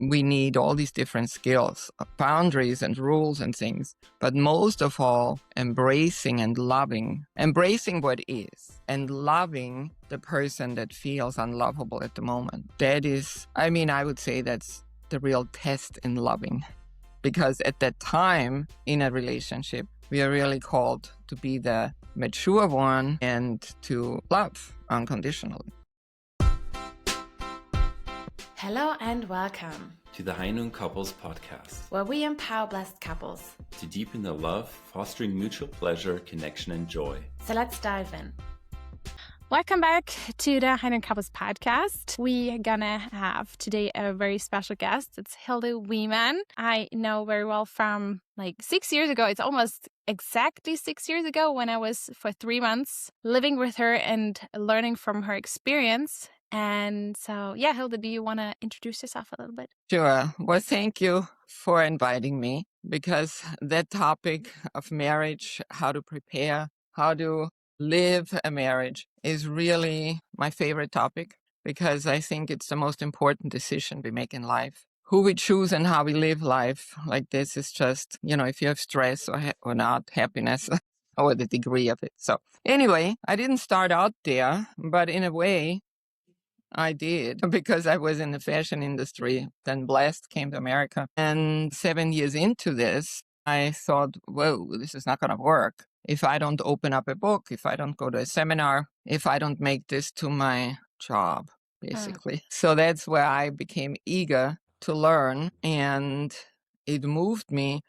we need all these different skills, boundaries and rules and things, but most of all, embracing and loving, embracing what is and loving the person that feels unlovable at the moment. That is, I would say that's the real test in loving, because at that time in a relationship, we are really called to be the mature one and to love unconditionally. Hello and welcome to the High Noon Couples podcast, where we empower blessed couples to deepen their love, fostering mutual pleasure, connection, and joy. So let's dive in. Welcome back to the High Noon Couples podcast. We are gonna have today a very special guest. It's Hilde Wiemann. I know very well from 6 years ago. It's almost exactly 6 years ago when I was for 3 months living with her and learning from her experience. And so, Hilde, do you want to introduce yourself a little bit? Sure. Well, thank you for inviting me, because that topic of marriage, how to prepare, how to live a marriage is really my favorite topic, because I think it's the most important decision we make in life. Who we choose and how we live life like this is just, if you have stress or not, happiness or the degree of it. So anyway, I didn't start out there, but in a way, I did, because I was in the fashion industry. Then Blessed came to America. And 7 years into this, I thought, whoa, this is not going to work. If I don't open up a book, if I don't go to a seminar, if I don't make this to my job, basically. So that's where I became eager to learn. And it moved me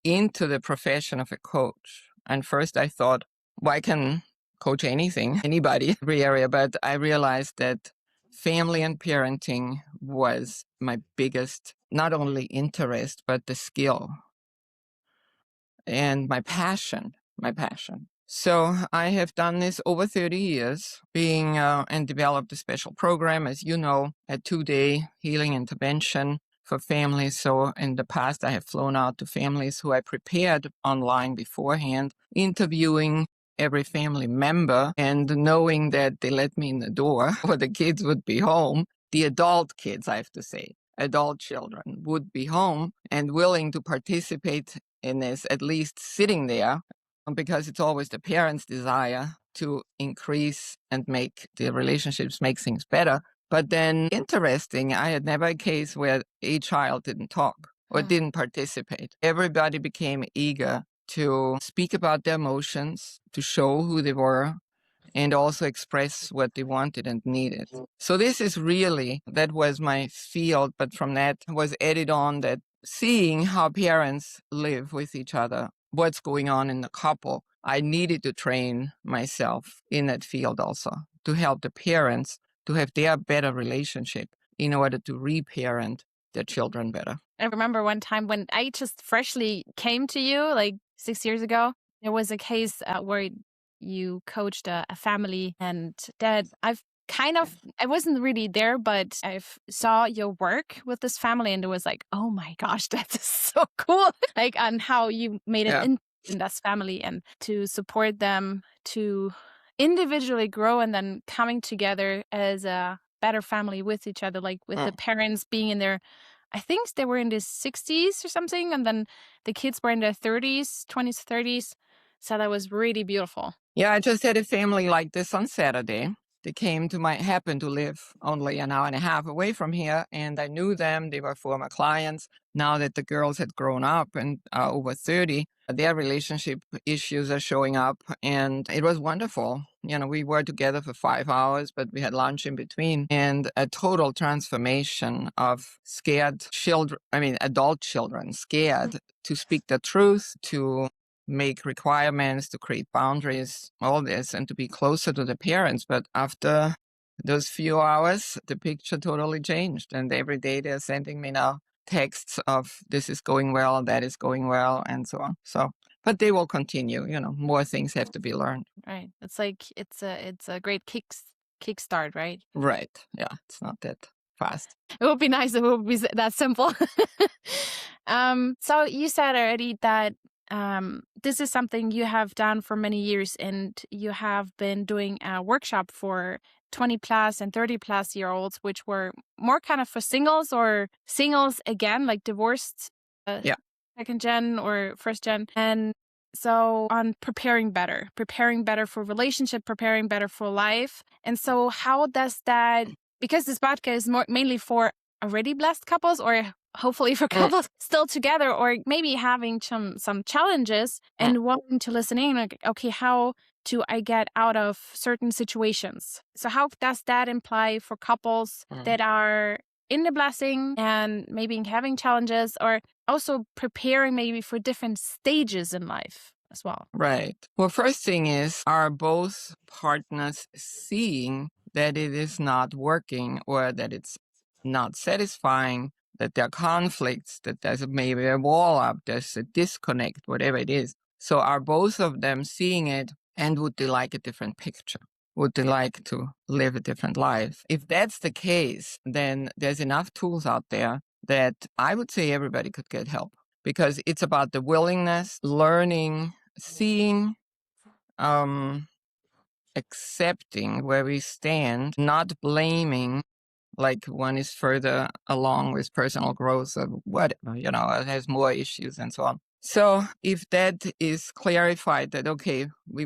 into the profession of a coach. And first I thought, well, I can coach anything, anybody, every area. But I realized that family and parenting was my biggest, not only interest, but the skill and my passion. So I have done this over 30 years, and developed a special program, as you know, a 2-day healing intervention for families. So in the past, I have flown out to families who I prepared online beforehand, interviewing every family member and knowing that they let me in the door or the kids would be home. The adult kids, I have to say, adult children would be home and willing to participate in this, at least sitting there, because it's always the parents' desire to increase and make the relationships, make things better. But then interesting, I had never a case where a child didn't talk or didn't participate. Everybody became eager to speak about their emotions, to show who they were, and also express what they wanted and needed. So this is really, that was my field, but from that was added on that seeing how parents live with each other, what's going on in the couple, I needed to train myself in that field also to help the parents to have their better relationship in order to reparent their children better. I remember one time when I just freshly came to you, 6 years ago, there was a case where you coached a family, and that I wasn't really there, but I saw your work with this family, and it was like, oh my gosh, that is so cool. On how you made it in this family, and to support them to individually grow and then coming together as a better family with each other, with the parents being in their, I think they were in their 60s or something, and then the kids were in their 30s, 20s, 30s. So that was really beautiful. Yeah, I just had a family like this on Saturday. They happened to live only an hour and a half away from here, and I knew them. They were former clients. Now that the girls had grown up and are over 30, their relationship issues are showing up, and it was wonderful. We were together for 5 hours, but we had lunch in between, and a total transformation of scared children, adult children, scared to speak the truth, to make requirements, to create boundaries, all this, and to be closer to the parents. But after those few hours, the picture totally changed. And every day they're sending me now texts of this is going well, that is going well, and so on. So, but they will continue, more things have to be learned. Right. It's it's a great kickstart, right? Right. Yeah. It's not that fast. It would be nice if it would be that simple. So you said already that this is something you have done for many years, and you have been doing a workshop for 20 plus and 30 plus year olds, which were more kind of for singles or singles again, like divorced Yeah. second gen or first gen. And so on preparing better for relationship, preparing better for life. And so how does that, because this podcast is mainly for already blessed couples or hopefully for couples still together or maybe having some challenges and wanting to listen in, like, okay, how do I get out of certain situations? So how does that imply for couples that are in the blessing and maybe having challenges or also preparing maybe for different stages in life as well? Right. Well, first thing is, are both partners seeing that it is not working or that it's not satisfying, that there are conflicts, that there's maybe a wall up, there's a disconnect, whatever it is. So are both of them seeing it, and would they like a different picture? Would they like to live a different life? If that's the case, then there's enough tools out there that I would say everybody could get help, because it's about the willingness, learning, seeing, accepting where we stand, not blaming, like one is further along with personal growth or whatever, it has more issues and so on. So if that is clarified that, okay, we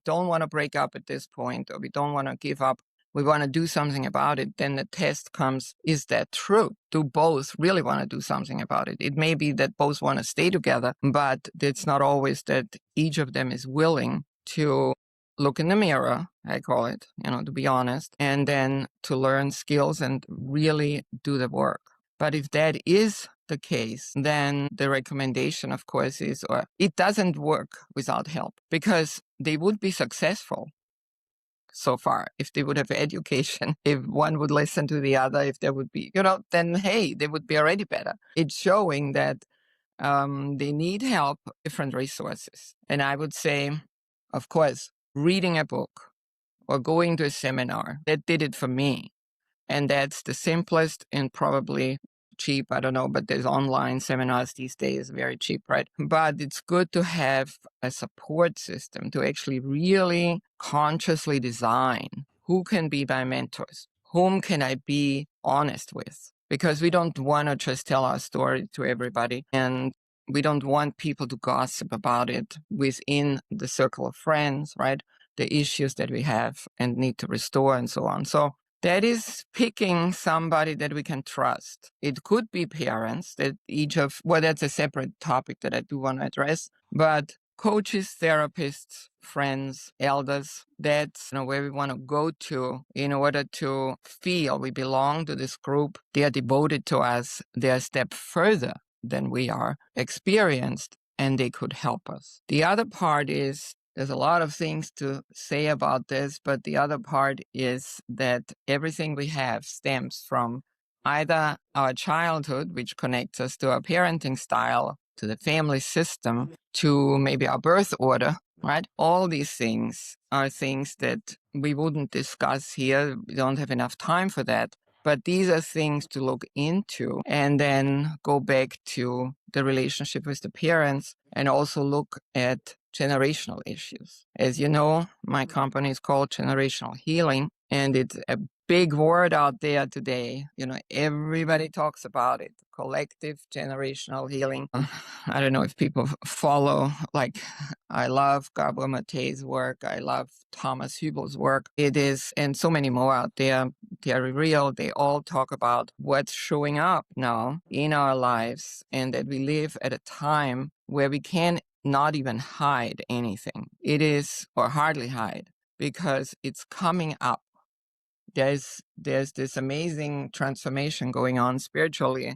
don't want to break up at this point, or we don't want to give up, we want to do something about it, then the test comes, is that true? Do both really want to do something about it? It may be that both want to stay together, but it's not always that each of them is willing to look in the mirror, I call it, to be honest, and then to learn skills and really do the work. But if that is the case, then the recommendation, of course, is, or it doesn't work without help, because they would be successful so far if they would have education, if one would listen to the other, if there would be, then hey, they would be already better. It's showing that they need help, different resources. And I would say, of course, reading a book or going to a seminar, that did it for me. And that's the simplest and probably cheap. I don't know, but there's online seminars these days, very cheap, right? But it's good to have a support system to actually really consciously design who can be my mentors, whom can I be honest with, because we don't want to just tell our story to everybody, and we don't want people to gossip about it within the circle of friends, right? The issues that we have and need to restore and so on. So that is picking somebody that we can trust. It could be parents that that's a separate topic that I do want to address, but coaches, therapists, friends, elders, that's where we want to go to in order to feel we belong to this group. They are devoted to us. They're a step further than we are, experienced, and they could help us. The other part is, there's a lot of things to say about this, but the other part is that everything we have stems from either our childhood, which connects us to our parenting style, to the family system, to maybe our birth order, right? All these things are things that we wouldn't discuss here. We don't have enough time for that. But these are things to look into, and then go back to the relationship with the parents and also look at generational issues. As you know, my company is called Generational Healing, and it's a big word out there today. Everybody talks about it. Collective generational healing. I don't know if people follow, like, I love Gabor Mate's work. I love Thomas Hübel's work. It is, and so many more out there. They're real. They all talk about what's showing up now in our lives, and that we live at a time where we can not even hide anything. It is, or hardly hide, because it's coming up. There's this amazing transformation going on spiritually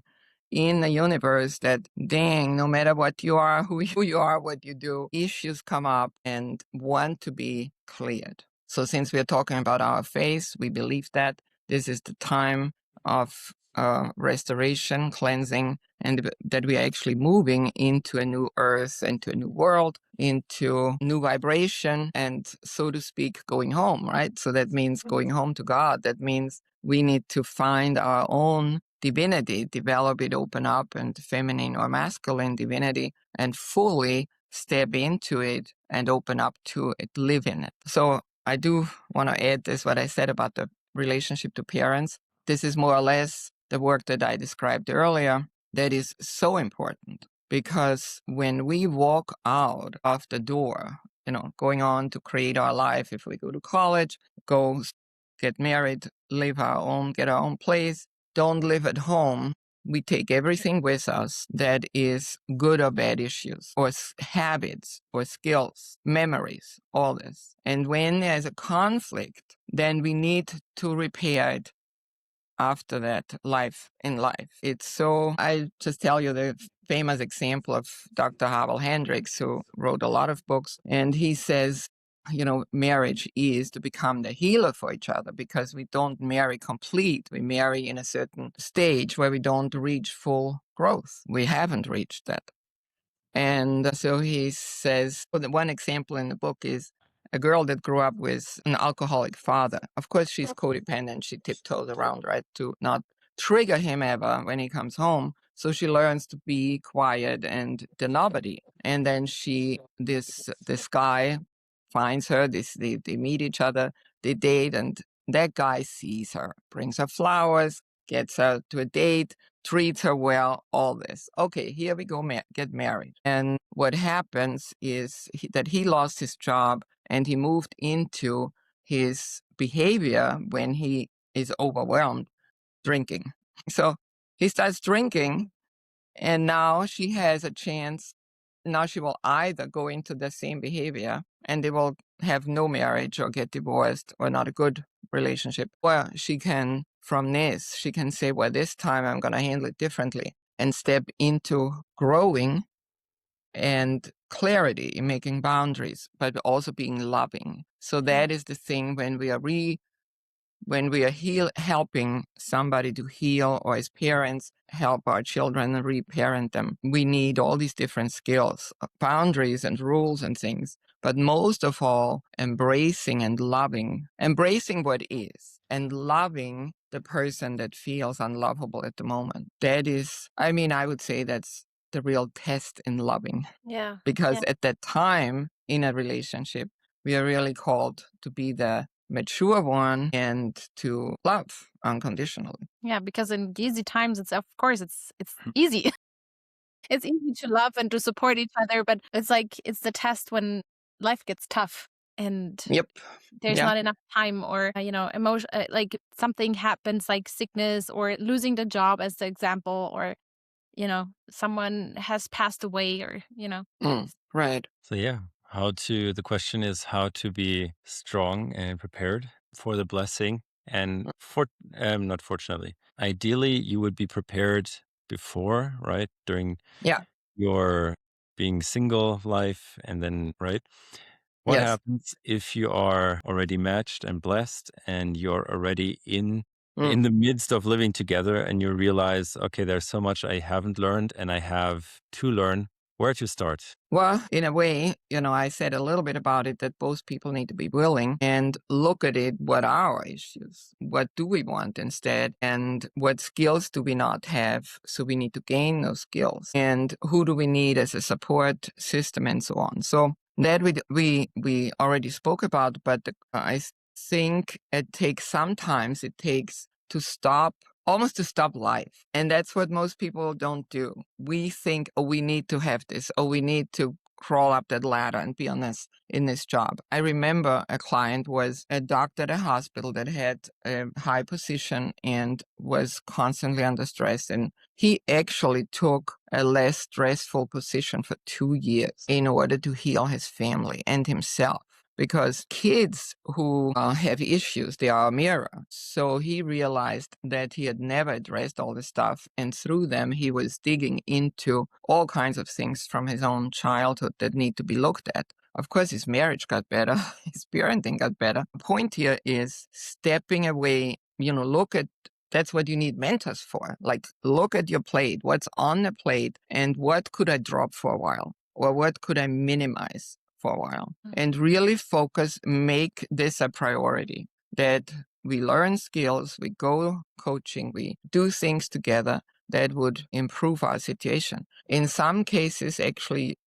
in the universe that, dang, no matter what you are, who you are, what you do, issues come up and want to be cleared. So since we're talking about our faith, we believe that this is the time of restoration, cleansing, and that we are actually moving into a new earth, into a new world, into new vibration, and, so to speak, going home, right? So that means going home to God. That means we need to find our own divinity, develop it, open up, and feminine or masculine divinity, and fully step into it and open up to it, live in it. So I do want to add this, what I said about the relationship to parents. This is more or less the work that I described earlier that is so important, because when we walk out of the door, going on to create our life, if we go to college, go get married, get our own place, don't live at home, we take everything with us that is good or bad issues, or habits, or skills, memories, all this. And when there's a conflict, then we need to repair it after that in life. I just tell you the famous example of Dr. Havel Hendricks, who wrote a lot of books, and he says, marriage is to become the healer for each other, because we don't marry complete. We marry in a certain stage where we don't reach full growth. We haven't reached that. And so he says, one example in the book is a girl that grew up with an alcoholic father. Of course, she's codependent. She tiptoes around, right, to not trigger him ever when he comes home. So she learns to be quiet and the nobody. And then this guy finds her, they meet each other, they date, and that guy sees her, brings her flowers, gets her to a date, treats her well, all this. Okay, here we go, get married. And what happens is that he lost his job and he moved into his behavior when he is overwhelmed, drinking. So he starts drinking, and now she has a chance. Now she will either go into the same behavior and they will have no marriage or get divorced or not a good relationship. Or she can say, well, this time I'm going to handle it differently and step into growing and clarity in making boundaries, but also being loving. So that is the thing when we are helping somebody to heal, or as parents help our children and reparent them, we need all these different skills, boundaries and rules and things. But most of all, embracing what is, and loving the person that feels unlovable at the moment. That is, I would say that's the real test in loving. Yeah. Because at that time in a relationship, we are really called to be the mature one and to love unconditionally. Yeah, because in easy times, it's easy. It's easy to love and to support each other, but it's the test when life gets tough and Yep. there's not enough time, or emotion, like something happens, like sickness or losing the job as the example, or someone has passed away, or Right. So yeah, the question is how to be strong and prepared for the blessing. And not fortunately, ideally you would be prepared before, right? During your being single life, and then, right? What happens if you are already matched and blessed and you're already in the midst of living together, and you realize, okay, there's so much I haven't learned and I have to learn. Where to start? Well, in a way, I said a little bit about it, that both people need to be willing and look at it. What are our issues? What do we want instead? And what skills do we not have? So we need to gain those skills. And who do we need as a support system, and so on. So that we already spoke about, but I think it takes to stop life. And that's what most people don't do. We think, oh, we need to have this, oh, we need to crawl up that ladder and be in this job. I remember a client was a doctor at a hospital that had a high position and was constantly under stress. And he actually took a less stressful position for 2 years in order to heal his family and himself. Because kids who have issues, they are a mirror. So he realized that he had never addressed all this stuff. And through them, he was digging into all kinds of things from his own childhood that need to be looked at. Of course, his marriage got better. His parenting got better. The point here is stepping away, that's what you need mentors for. Like, look at your plate, what's on the plate, and what could I drop for a while? Or what could I minimize for a while? And really make this a priority, that we learn skills, we go coaching, we do things together that would improve our situation. In some cases, actually,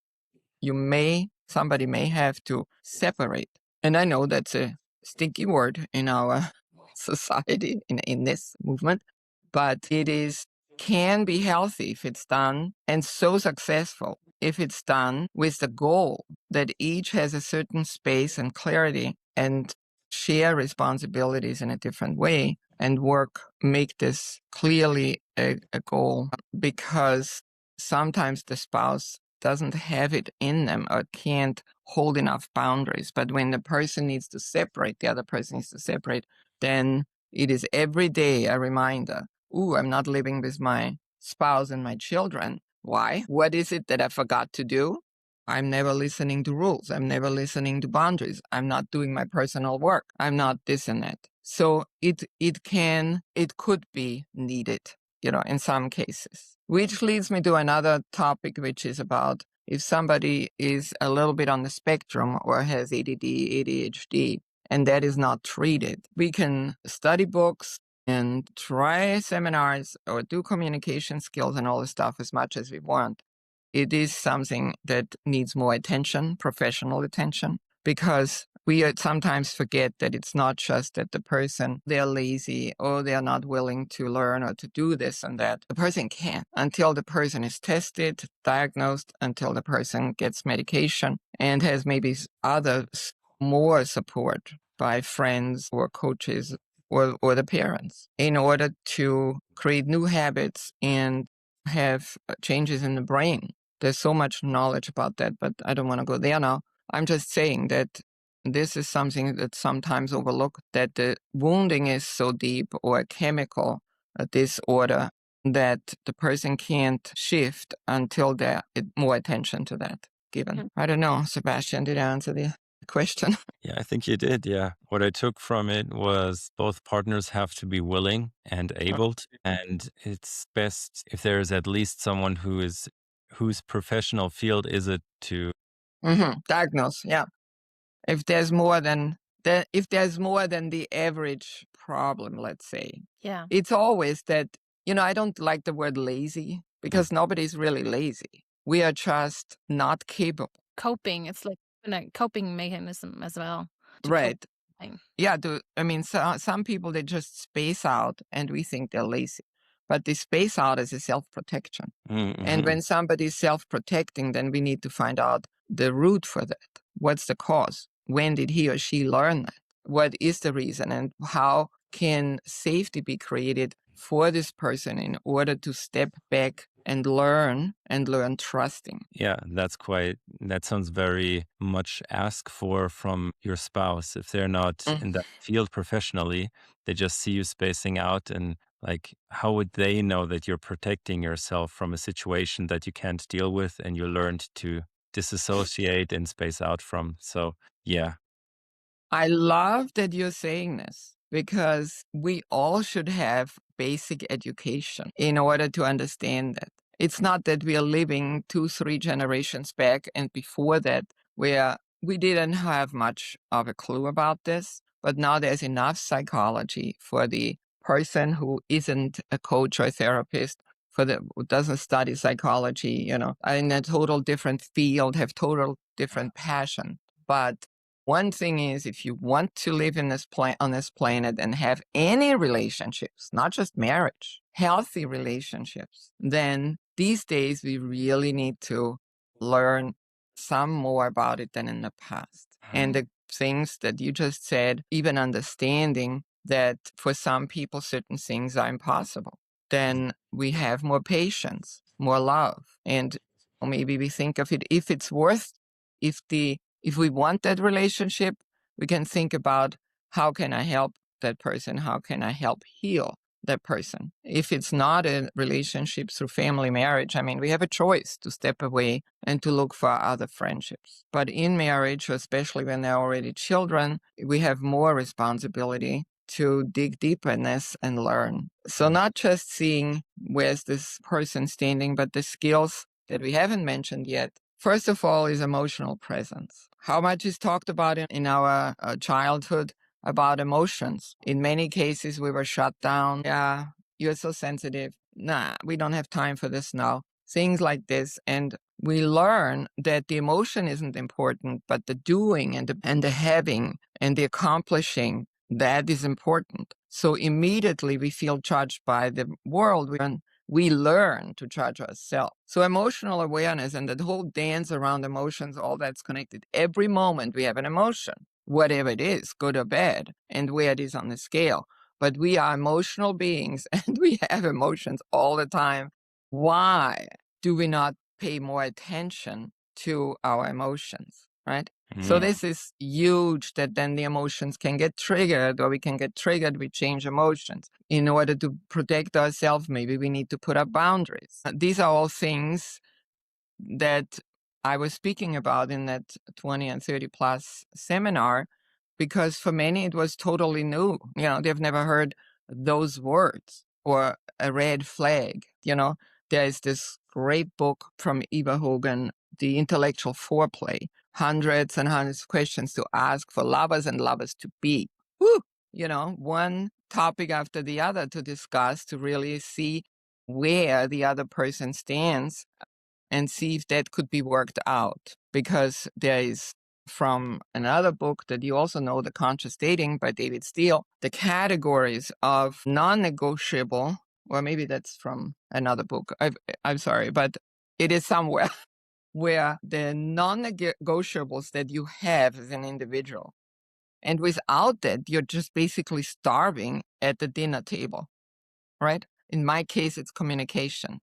somebody may have to separate. And I know that's a sticky word in our society, in this movement, but can be healthy if it's done, and so successful if it's done with the goal that each has a certain space and clarity and share responsibilities in a different way and make this clearly a goal, because sometimes the spouse doesn't have it in them or can't hold enough boundaries. But when the person needs to separate, the other person needs to separate, then it is every day a reminder, ooh, I'm not living with my spouse and my children. Why? What is it that I forgot to do? I'm never listening to rules. I'm never listening to boundaries. I'm not doing my personal work. I'm not this and that. So it could be needed, in some cases. Which leads me to another topic, which is about if somebody is a little bit on the spectrum or has ADD, ADHD, and that is not treated. We can study books and try seminars or do communication skills and all this stuff as much as we want. It is something that needs more attention, professional attention, because we sometimes forget that it's not just that the person, they're lazy or they're not willing to learn or to do this and that. The person can't until the person is tested, diagnosed, until the person gets medication and has maybe other more support by friends or coaches or the parents in order to create new habits and have changes in the brain. There's so much knowledge about that, but I don't want to go there now. I'm just saying that this is something that's sometimes overlooked, that the wounding is so deep or a chemical disorder that the person can't shift until there's more attention to that given. I don't know, Sebastian, did I answer the question? Yeah, I think you did. Yeah. What I took from it was both partners have to be willing and able to, and it's best if there's at least someone whose professional field is it to Diagnose, yeah. If there's more than the average problem, let's say. Yeah. It's always that, I don't like the word lazy because nobody's really lazy. We are just not capable. Coping. It's like a coping mechanism as well. Right. Yeah. Some people, they just space out and we think they're lazy. But they space out as a self-protection. Mm-hmm. And when somebody's self-protecting, then we need to find out the root for that. What's the cause? When did he or she learn that? What is the reason? And how can safety be created for this person in order to step back and learn trusting? Yeah, that sounds very much asked for from your spouse. If they're not in that field professionally, they just see you spacing out, and like, how would they know that you're protecting yourself from a situation that you can't deal with and you learned to disassociate and space out from? So, yeah. I love that you're saying this because we all should have basic education in order to understand that. It's not that we are living 2-3 generations back and before that where we didn't have much of a clue about this, but now there's enough psychology for the person who isn't a coach or a therapist, who doesn't study psychology, in a total different field, have total different passion. But one thing is, if you want to live on this planet and have any relationships, not just marriage, healthy relationships, then these days we really need to learn some more about it than in the past. And the things that you just said, even understanding that for some people certain things are impossible, then we have more patience, more love, and maybe we think of it if it's worth if we want that relationship, we can think about how can I help that person? How can I help heal that person? If it's not a relationship through family marriage, we have a choice to step away and to look for other friendships. But in marriage, especially when there are already children, we have more responsibility to dig deeper in this and learn. So not just seeing where's this person standing, but the skills that we haven't mentioned yet. First of all is emotional presence. How much is talked about in our childhood about emotions? In many cases, we were shut down. Yeah, you're so sensitive. Nah, we don't have time for this now. Things like this. And we learn that the emotion isn't important, but the doing and the having and the accomplishing, that is important. So immediately we feel judged by the world. We learn to judge ourselves. So emotional awareness and the whole dance around emotions, all that's connected. Every moment we have an emotion, whatever it is, good or bad, and where it is on the scale. But we are emotional beings and we have emotions all the time. Why do we not pay more attention to our emotions, right? So this is huge, that then the emotions can get triggered, or we can get triggered, we change emotions. In order to protect ourselves, maybe we need to put up boundaries. These are all things that I was speaking about in that 20 and 30 plus seminar, because for many it was totally new. They've never heard those words, or a red flag. There is this great book from Eva Hogan, The Intellectual Foreplay, hundreds and hundreds of questions to ask for lovers and lovers to be. Woo! One topic after the other to discuss, to really see where the other person stands and see if that could be worked out. Because there is, from another book that you also know, The Conscious Dating by David Steele, the categories of non-negotiable, or maybe that's from another book. I'm sorry, but it is somewhere where the non-negotiables that you have as an individual. And without that, you're just basically starving at the dinner table, right? In my case, it's communication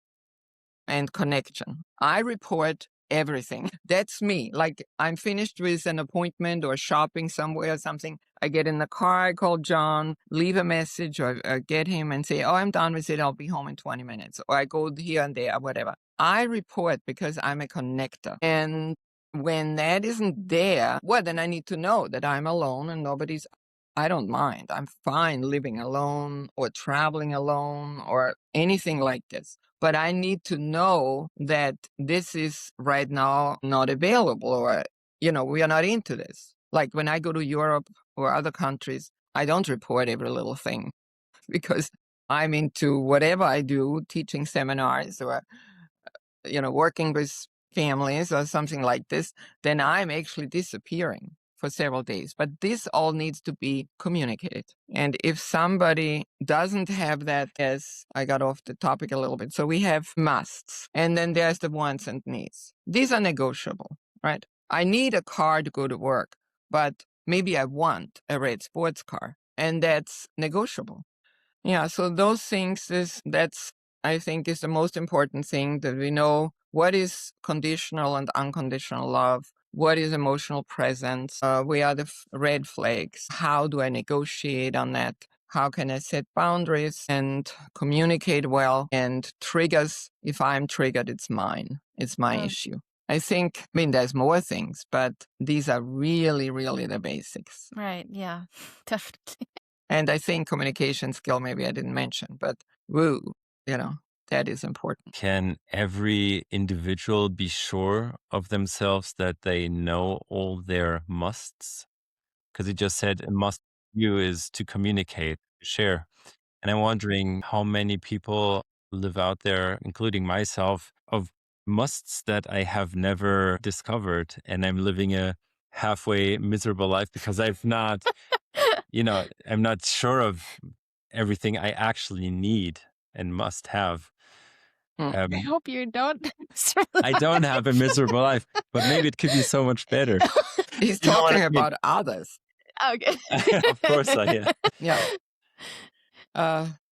and connection. I report everything. That's me. Like, I'm finished with an appointment or shopping somewhere or something. I get in the car, I call John, leave a message, or get him and say, oh, I'm done with it. I'll be home in 20 minutes. Or I go here and there, whatever. I report because I'm a connector. And when that isn't there, well, then I need to know that I'm alone and I don't mind. I'm fine living alone or traveling alone or anything like this. But I need to know that this is right now not available, or, we are not into this. Like when I go to Europe or other countries, I don't report every little thing because I'm into whatever I do, teaching seminars or, working with families or something like this, then I'm actually disappearing for several days. But this all needs to be communicated. And if somebody doesn't have that, as I got off the topic a little bit, so we have musts, and then there's the wants and needs. These are negotiable, right? I need a car to go to work, but maybe I want a red sports car, and that's negotiable. Yeah, so those things that's, I think, is the most important thing, that we know what is conditional and unconditional love, what is emotional presence, where are the red flags, how do I negotiate on that, how can I set boundaries and communicate well, and triggers, if I'm triggered, it's mine, it's my issue. I mean, there's more things, but these are really, really the basics. Right. Yeah, definitely. And I think communication skill, maybe I didn't mention, but that is important. Can every individual be sure of themselves that they know all their musts? Because you just said a must for you is to communicate, share. And I'm wondering how many people live out there, including myself, of musts that I have never discovered. And I'm living a halfway miserable life because I'm not sure of everything I actually need and must have. I hope you don't. I don't have a miserable life, but maybe it could be so much better. He's You know what talking I mean? about others. Okay. Of course I am. Yeah.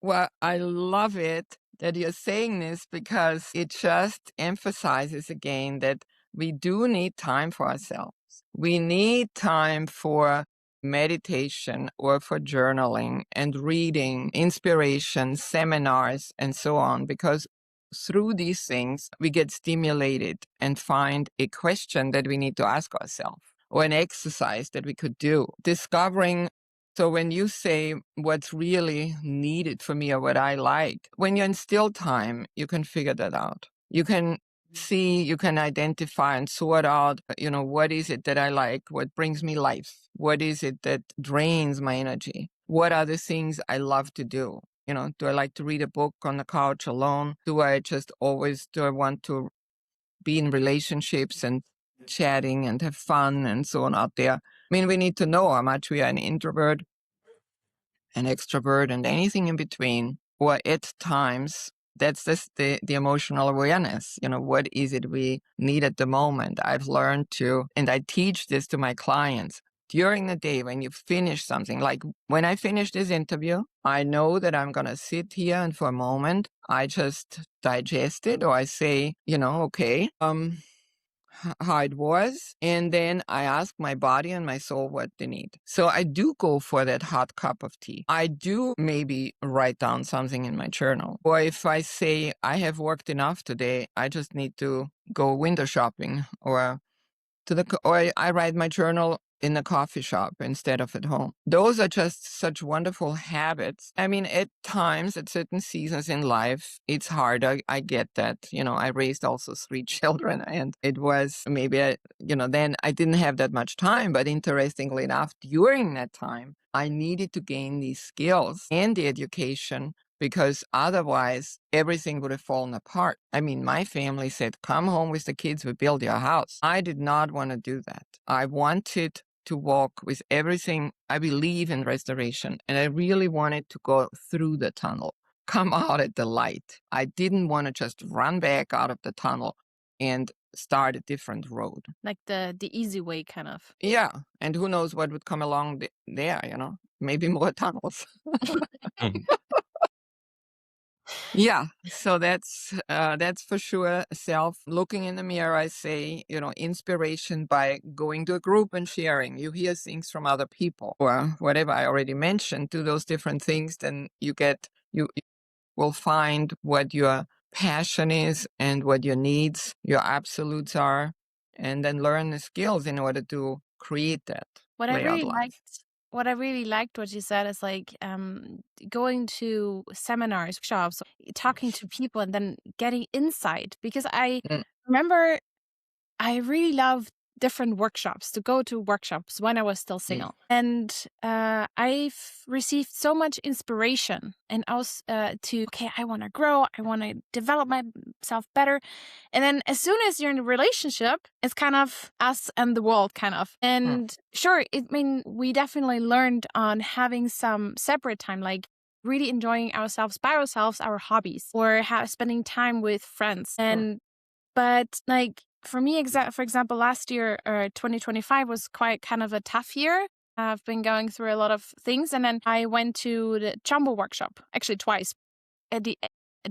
Well, I love it that you're saying this, because it just emphasizes again that we do need time for ourselves. We need time for meditation or for journaling and reading, inspiration, seminars, and so on, because through these things, we get stimulated and find a question that we need to ask ourselves, or an exercise that we could do. Discovering. So when you say what's really needed for me or what I like, when you're in still time, you can figure that out. You can see, you can identify and sort out, what is it that I like? What brings me life? What is it that drains my energy? What are the things I love to do? Do I like to read a book on the couch alone? Do I want to be in relationships and chatting and have fun and so on out there. I mean, we need to know how much we are an introvert, an extrovert, and anything in between, or at times that's just the emotional awareness. What is it we need at the moment? I've learned to, and I teach this to my clients, during the day when you finish something, like when I finish this interview, I know that I'm going to sit here and for a moment, I just digest it, or I say, okay, how it was, and then I ask my body and my soul what they need. So I do go for that hot cup of tea. I do maybe write down something in my journal. Or if I say I have worked enough today, I just need to go window shopping, or I write my journal in a coffee shop instead of at home. Those are just such wonderful habits. I mean, at times, at certain seasons in life, it's hard. I get that. I raised also 3 children, and it was maybe, then I didn't have that much time. But interestingly enough, during that time, I needed to gain these skills and the education, because otherwise everything would have fallen apart. I mean, my family said, come home with the kids, we build your house. I did not want to do that. I wanted to walk with everything. I believe in restoration, and I really wanted to go through the tunnel, come out at the light. I didn't want to just run back out of the tunnel and start a different road. Like the easy way, kind of. Yeah, and who knows what would come along there, maybe more tunnels. Yeah, so that's for sure. Self looking in the mirror, I say, inspiration by going to a group and sharing. You hear things from other people, or whatever I already mentioned. Do those different things, then you will find what your passion is and what your needs, your absolutes are, and then learn the skills in order to create that. What I really life. liked, what you said is like going to seminars, workshops, talking to people, and then getting insight. Because I remember I really loved different workshops, to go to workshops when I was still single. And I've received so much inspiration, and also I want to grow, I want to develop myself better. And then as soon as you're in a relationship, it's kind of us and the world, kind of. And sure, we definitely learned on having some separate time, like really enjoying ourselves by ourselves, our hobbies, or spending time with friends. But like, for me, for example, last year, 2025 was quite kind of a tough year. I've been going through a lot of things, and then I went to the Jumbo workshop, actually twice, at the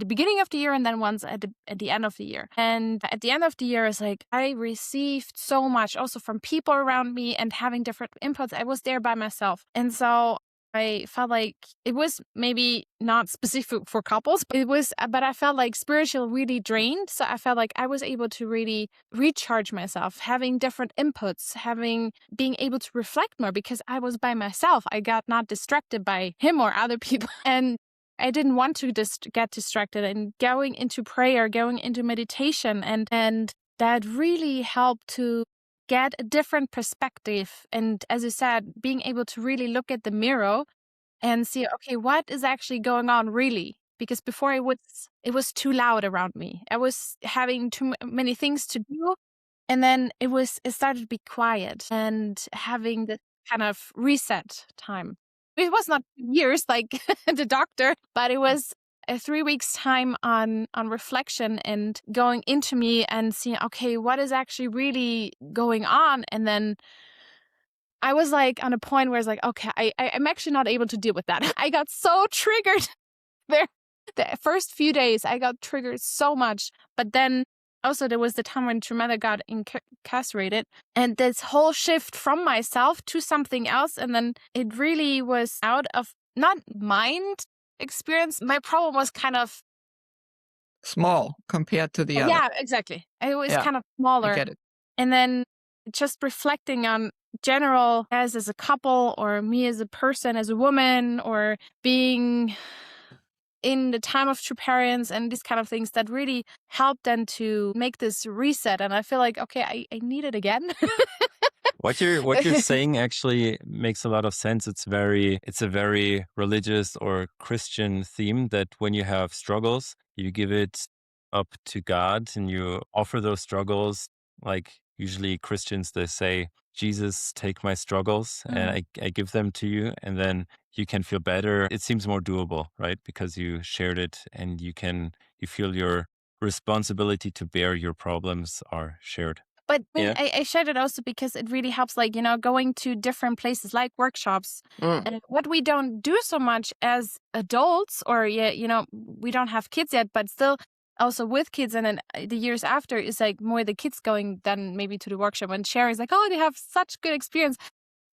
beginning of the year, and then once at the end of the year. And at the end of the year, it's like I received so much also from people around me and having different inputs. I was there by myself, and so I felt like it was maybe not specific for couples, but I felt like spiritual really drained. So I felt like I was able to really recharge myself, having different inputs, being able to reflect more, because I was by myself. I got not distracted by him or other people. And I didn't want to get distracted, and going into prayer, going into meditation, and that really helped to get a different perspective. And as you said, being able to really look at the mirror and see, okay, what is actually going on really? Because before it was too loud around me. I was having too many things to do. And then it started to be quiet, and having this kind of reset time. It was not years like the doctor, but it was a 3 weeks time on reflection and going into me and seeing, okay, what is actually really going on? And then I was like on a point where it's like, okay, I'm actually not able to deal with that. I got so triggered there. The first few days I got triggered so much, but then also there was the time when Tremenda got incarcerated, and this whole shift from myself to something else. And then it really was out of not mind experience. My problem was kind of small compared to the other. Yeah, exactly. It was kind of smaller. I get it. And then just reflecting on general as a couple, or me as a person, as a woman, or being in the time of true parents and these kind of things, that really helped then to make this reset. And I feel like, okay, I need it again. What you're saying actually makes a lot of sense. It's a very religious or Christian theme, that when you have struggles, you give it up to God and you offer those struggles, like usually Christians, they say, Jesus, take my struggles and I give them to you, and then you can feel better. It seems more doable, right? Because you shared it and you feel your responsibility to bear your problems are shared. But I mean, Yeah. I shared it also because it really helps, like, going to different places like workshops. And what we don't do so much as adults, or, we don't have kids yet, but still also with kids. And then the years after is like more the kids going then maybe to the workshop and sharing is like, oh, they have such good experience.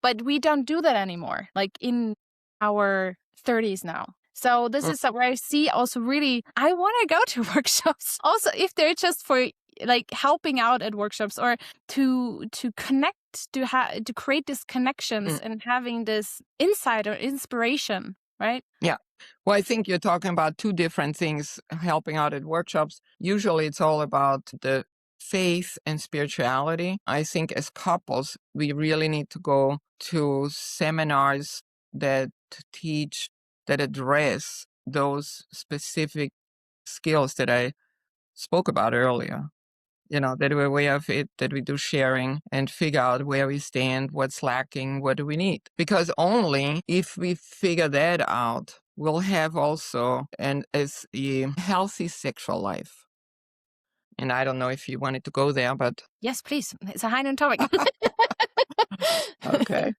But we don't do that anymore, like in our 30s now. So this is where I see also really, I want to go to workshops. Also, if they're just for like helping out at workshops or to connect, to create these connections and having this insight or inspiration, right? Yeah. Well, I think you're talking about two different things, helping out at workshops. Usually it's all about the faith and spirituality. I think as couples, we really need to go to seminars that teach, that address those specific skills that I spoke about earlier. That we're aware of it, that we do sharing and figure out where we stand, what's lacking, what do we need. Because only if we figure that out, we'll have also a healthy sexual life. And I don't know if you wanted to go there, but Yes, please. It's a high noon topic. okay.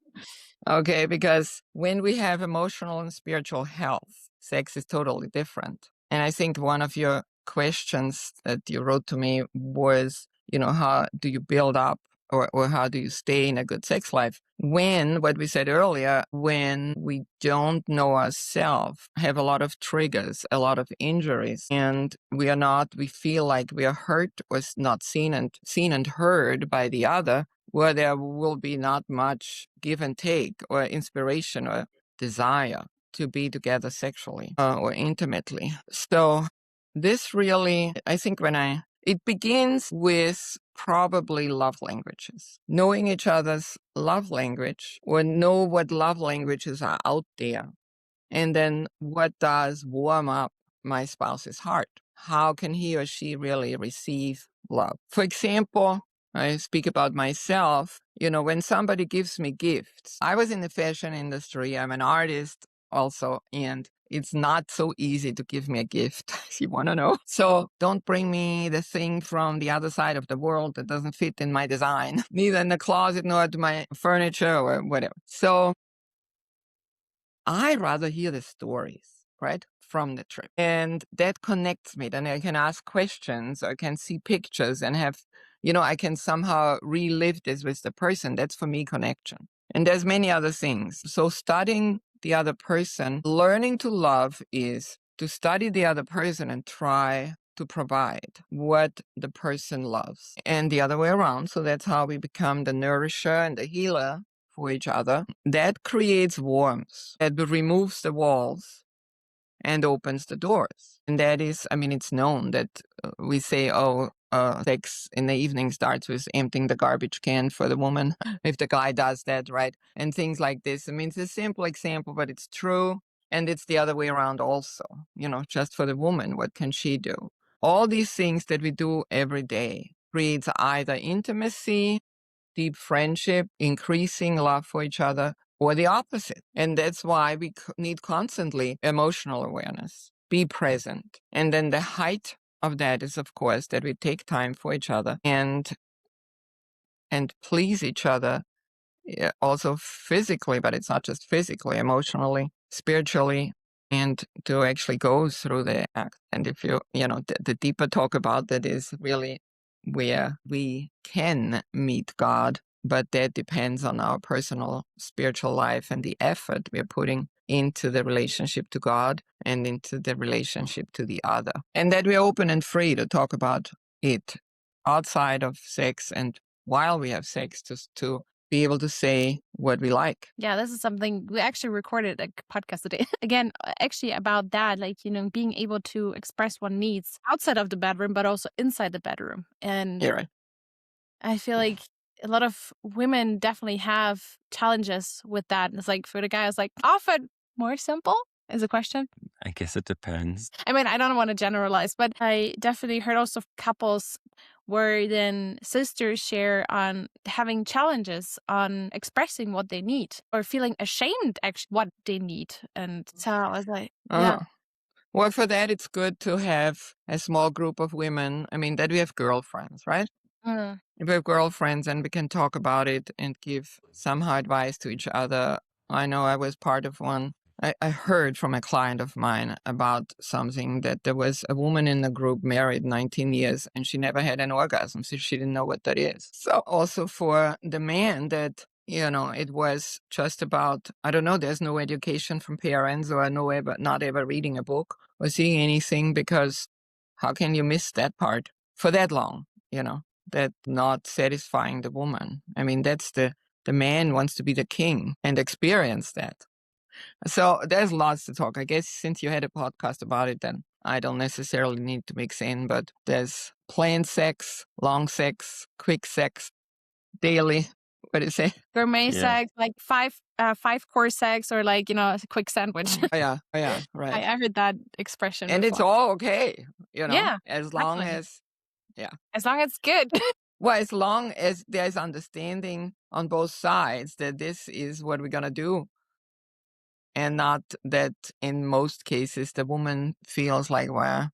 Okay, because when we have emotional and spiritual health, sex is totally different. And I think one of your questions that you wrote to me was, how do you build up or how do you stay in a good sex life? What we said earlier, when we don't know ourselves, have a lot of triggers, a lot of injuries, and we feel like we are hurt or not seen and heard by the other, where there will be not much give and take or inspiration or desire to be together sexually or intimately. So this really, I think it begins with probably love languages, knowing each other's love language or know what love languages are out there. And then what does warm up my spouse's heart? How can he or she really receive love? For example, I speak about myself, when somebody gives me gifts. I was in the fashion industry. I'm an artist also, and it's not so easy to give me a gift, if you want to know. So don't bring me the thing from the other side of the world that doesn't fit in my design, neither in the closet nor to my furniture or whatever. So I rather hear the stories, right, from the trip. And that connects me. Then I can ask questions, I can see pictures and I can somehow relive this with the person. That's for me connection. And there's many other things. So studying the other person, learning to love is to study the other person and try to provide what the person loves and the other way around. So that's how we become the nourisher and the healer for each other. That creates warmth, that removes the walls and opens the doors. And that is, it's known that we say, sex in the evening starts with emptying the garbage can for the woman, if the guy does that, right? And things like this. It's a simple example, but it's true. And it's the other way around also, just for the woman, what can she do? All these things that we do every day creates either intimacy, deep friendship, increasing love for each other, or the opposite. And that's why we need constantly emotional awareness, be present. And then the height of that is, of course, that we take time for each other and please each other, also physically, but it's not just physically, emotionally, spiritually, and to actually go through the act. And if the deeper talk about that is really where we can meet God, but that depends on our personal spiritual life and the effort we're putting into the relationship to God and into the relationship to the other. And that we're open and free to talk about it outside of sex and while we have sex, to be able to say what we like. Yeah, this is something we actually recorded a podcast today. Again, actually about that, like, being able to express what needs outside of the bedroom, but also inside the bedroom. And You're right. I feel like a lot of women definitely have challenges with that. It's like for the guy, it's like often more simple. is the question? I guess it depends. I mean, I don't want to generalize, but I definitely heard also of couples where then sisters share on having challenges on expressing what they need or feeling ashamed actually what they need. And so I was like, yeah. Uh-huh. Well, for that, it's good to have a small group of women. I mean, that we have girlfriends, right? Mm. If we have girlfriends and we can talk about it and give somehow advice to each other. I know I was part of one. I heard from a client of mine about something that there was a woman in the group married 19 years and she never had an orgasm, so she didn't know what that is. So also for the man that, it was just about, I don't know, there's no education from parents or not ever reading a book or seeing anything, because how can you miss that part for that long, that not satisfying the woman? I mean, that's the man wants to be the king and experience that. So there's lots to talk. I guess since you had a podcast about it, then I don't necessarily need to mix in, but there's plain sex, long sex, quick sex, daily. What do you say? Gourmet Yeah. sex, like five course sex, or like, a quick sandwich. Oh, yeah, right. I heard that expression And before. it's all okay, Yeah, as long exactly. as, As long as it's good. well, as long as there's understanding on both sides that this is what we're going to do. And not that in most cases the woman feels like, well,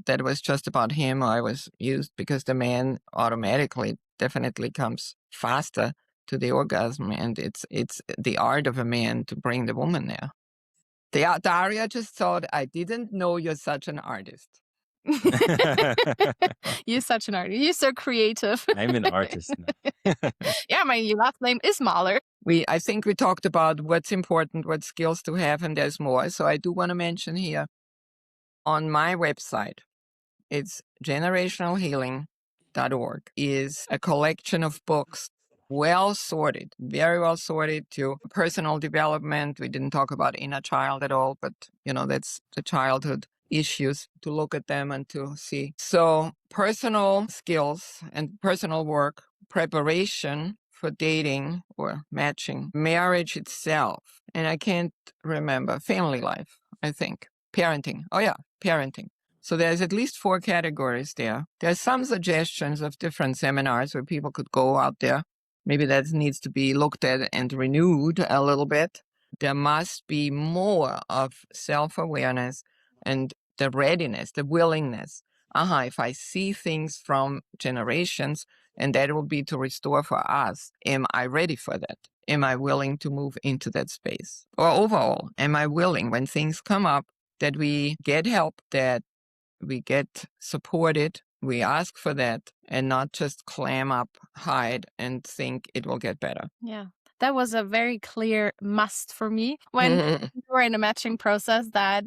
that was just about him, or I was used, because the man automatically definitely comes faster to the orgasm, and it's the art of a man to bring the woman there. Daria just thought, I didn't know you're such an artist. You're such an artist. You're so creative. I'm an artist now. Yeah, your last name is Mahler. I think we talked about what's important, what skills to have, and there's more. So I do want to mention here on my website, it's generationalhealing.org, is a collection of books, well sorted, very well sorted, to personal development. We didn't talk about inner child at all, but that's the childhood issues, to look at them and to see. So personal skills and personal work, preparation for dating or matching, marriage itself, and I can't remember, family life, I think, parenting. Oh yeah, parenting. So there's at least 4 categories there. There's some suggestions of different seminars where people could go out there. Maybe that needs to be looked at and renewed a little bit. There must be more of self-awareness and the readiness, the willingness. If I see things from generations, and that will be to restore for us, am I ready for that? Am I willing to move into that space? Or overall, am I willing, when things come up, that we get help, that we get supported, we ask for that, and not just clam up, hide, and think it will get better. Yeah. That was a very clear must for me when we were in a matching process, that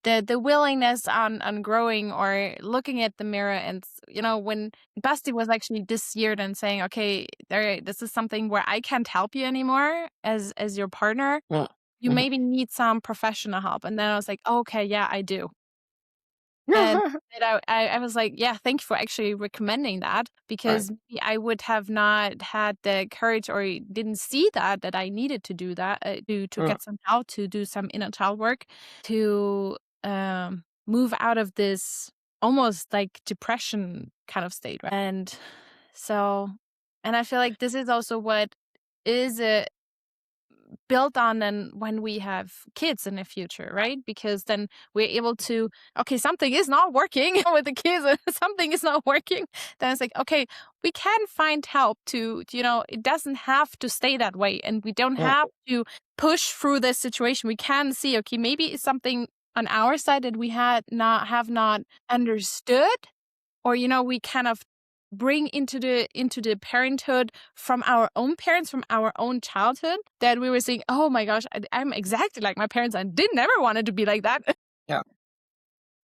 the willingness on growing or looking at the mirror, and when Basti was actually this year then saying, okay, this is something where I can't help you anymore as your partner. Yeah. You maybe need some professional help. And then I was like, oh, okay, yeah, I do. And I was like, yeah, thank you for actually recommending that, because I would have not had the courage, or didn't see that I needed to do that, to get some help, to do some inner child work, to move out of this almost like depression kind of state. Right? And I feel like this is also what is built on then when we have kids in the future, right? Because then we're able to, okay, something is not working with the kids, something is not working. Then it's like, okay, we can find help to, it doesn't have to stay that way, and we don't have to push through this situation. We can see, okay, maybe it's something on our side that we have not understood, or we kind of bring into the parenthood from our own parents, from our own childhood, that we were saying, oh my gosh, I'm exactly like my parents. I did never wanted to be like that. Yeah.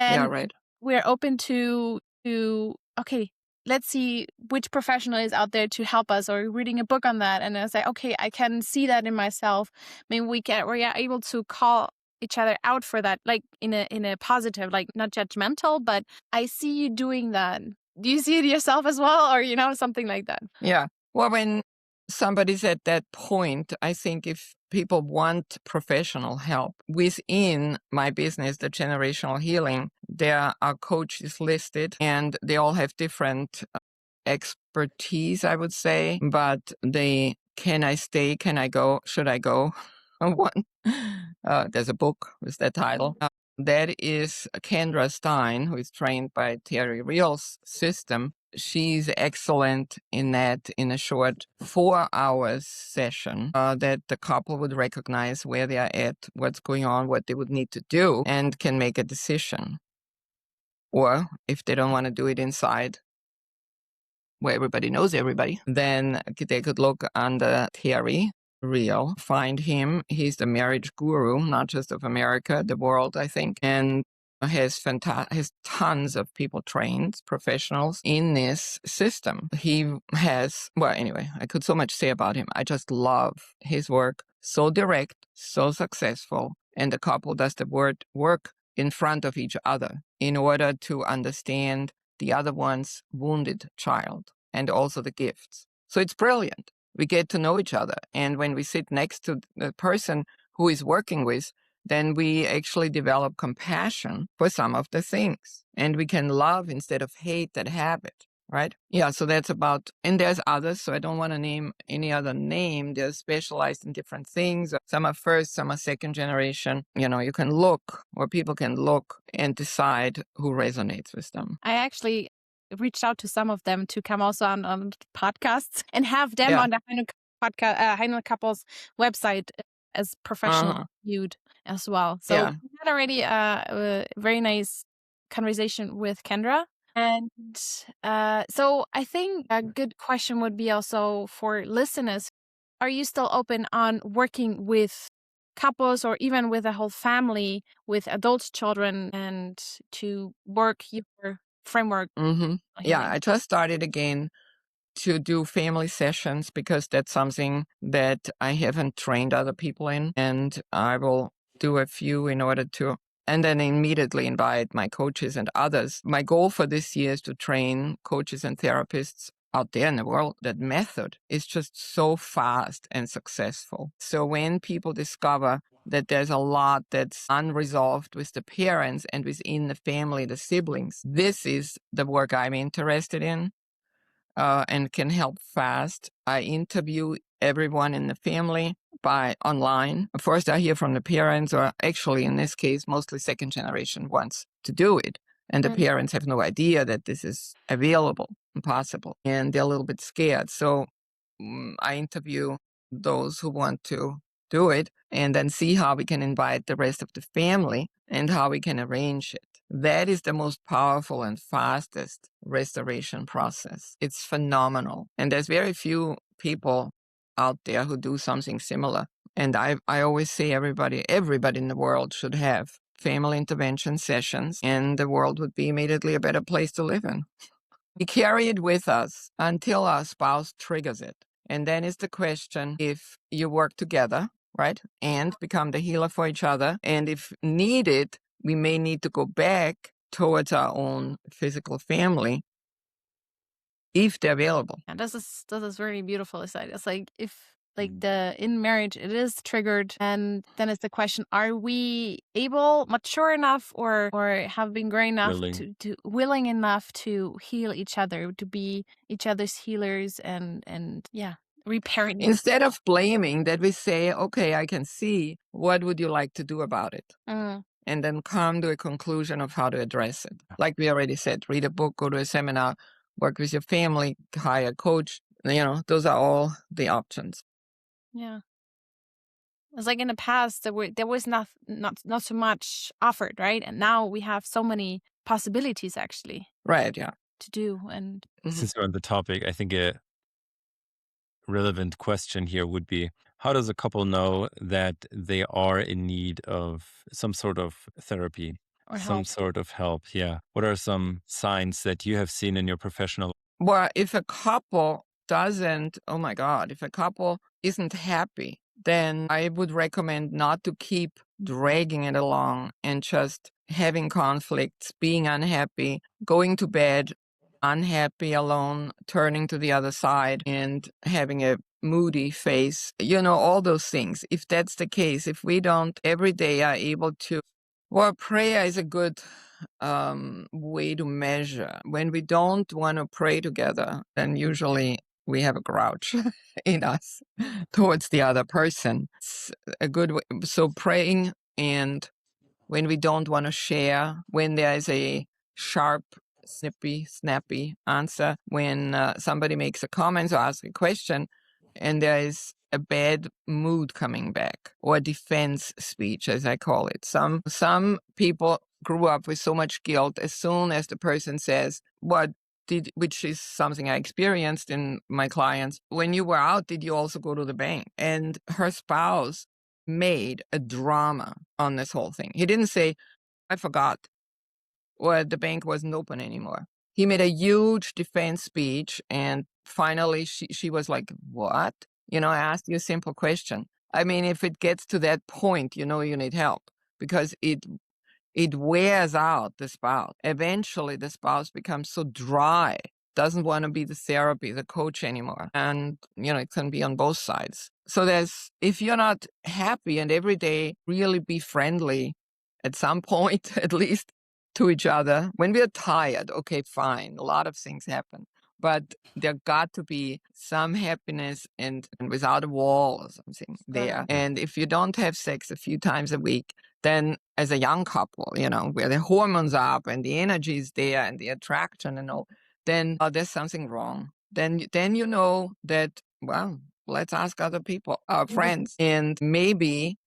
And yeah, right. We're open to okay, let's see which professional is out there to help us, or reading a book on that. And I say, okay, I can see that in myself. Maybe we are able to call each other out for that, like in a positive, like not judgmental, but I see you doing that. Do you see it yourself as well, or something like that? Yeah. Well, when somebody's at that point, I think if people want professional help. Within my business, the generational healing, there are coaches listed, and they all have different expertise, I would say, but can I stay? Can I go? Should I go? One. There's a book with that title. That is Kendra Stein, who is trained by Terry Real's system. She's excellent in that, in a short 4 hours session, that the couple would recognize where they are at, what's going on, what they would need to do, and can make a decision. Or if they don't want to do it inside, where everybody knows everybody, then they could look under Terry Real, find him. He's the marriage guru, not just of America, the world, I think, and has tons of people trained, professionals in this system. He has, well, anyway, I could so much say about him. I just love his work. So direct, so successful, and the couple does the work in front of each other in order to understand the other one's wounded child and also the gifts. So it's brilliant. We get to know each other. And when we sit next to the person who is working with, then we actually develop compassion for some of the things. And we can love instead of hate that habit, right? Yeah, so that's about, and there's others, so I don't want to name any other name. They're specialized in different things. Some are first, some are second generation. You can look, or people can look and decide who resonates with them. I actually reached out to some of them to come also on podcasts and have them Yeah. on the Heino Couples website as professional viewed as well. So Yeah. we had already a very nice conversation with Kendra. And so I think a good question would be also for listeners, are you still open on working with couples or even with a whole family with adult children and to work your framework? Yeah, I just started again to do family sessions because that's something that I haven't trained other people in, and I will do a few in order to, and then immediately invite my coaches and others. My goal for this year is to train coaches and therapists out there in the world. That method is just so fast and successful. So when people discover that there's a lot that's unresolved with the parents and within the family, the siblings, this is the work I'm interested in. And can help fast. I interview everyone in the family by online. First, I hear from the parents, or actually in this case, mostly second generation wants to do it. And the parents have no idea that this is available and possible. And they're a little bit scared. So I interview those who want to do it and then see how we can invite the rest of the family and how we can arrange it. That is the most powerful and fastest restoration process. It's phenomenal. And there's very few people out there who do something similar. And I always say everybody in the world should have family intervention sessions, and the world would be immediately a better place to live in. We carry it with us until our spouse triggers it. And then is the question, if you work together, right, and become the healer for each other, and if needed, we may need to go back towards our own physical family if they're available. And this is very beautiful. It's like if in marriage it is triggered, and then it's the question, are we mature enough or have been grown enough to willing enough to heal each other, to be each other's healers and repairing. Instead of blaming, that we say, okay, I can see, what would you like to do about it? And then come to a conclusion of how to address it. Like we already said, read a book, go to a seminar, work with your family, hire a coach. Those are all the options. Yeah. It's like in the past, there was not so much offered, right? And now we have so many possibilities, actually. Right, yeah. To do. And since we're on the topic, I think a relevant question here would be, how does a couple know that they are in need of some sort of therapy or some help? sort of help? Yeah. What are some signs that you have seen in your professional? Well, if a couple if a couple isn't happy, then I would recommend not to keep dragging it along and just having conflicts, being unhappy, going to bed unhappy alone, turning to the other side and having a moody face, all those things. If that's the case, if we don't every day are able to, well, prayer is a good way to measure. When we don't want to pray together, then usually we have a grouch in us towards the other person. It's a good way. So praying, and when we don't want to share, when there is a sharp, snappy answer, when somebody makes a comment or asks a question, and there is a bad mood coming back, or defense speech, as I call it. Some people grew up with so much guilt. As soon as the person says, which is something I experienced in my clients, when you were out, did you also go to the bank? And her spouse made a drama on this whole thing. He didn't say, I forgot, or the bank wasn't open anymore. He made a huge defense speech, and finally she was like, what? I asked you a simple question. I mean, if it gets to that point, you need help, because it wears out the spouse. Eventually, the spouse becomes so dry, doesn't want to be the therapy, the coach anymore. And, it can be on both sides. So if you're not happy and every day really be friendly at some point, at least to each other. When we're tired, okay, fine, a lot of things happen. But there got to be some happiness and without a wall or something there. And if you don't have sex a few times a week, then as a young couple, where the hormones are up and the energy is there and the attraction and all, then there's something wrong. Then you know that, well, let's ask other people, our friends, and maybe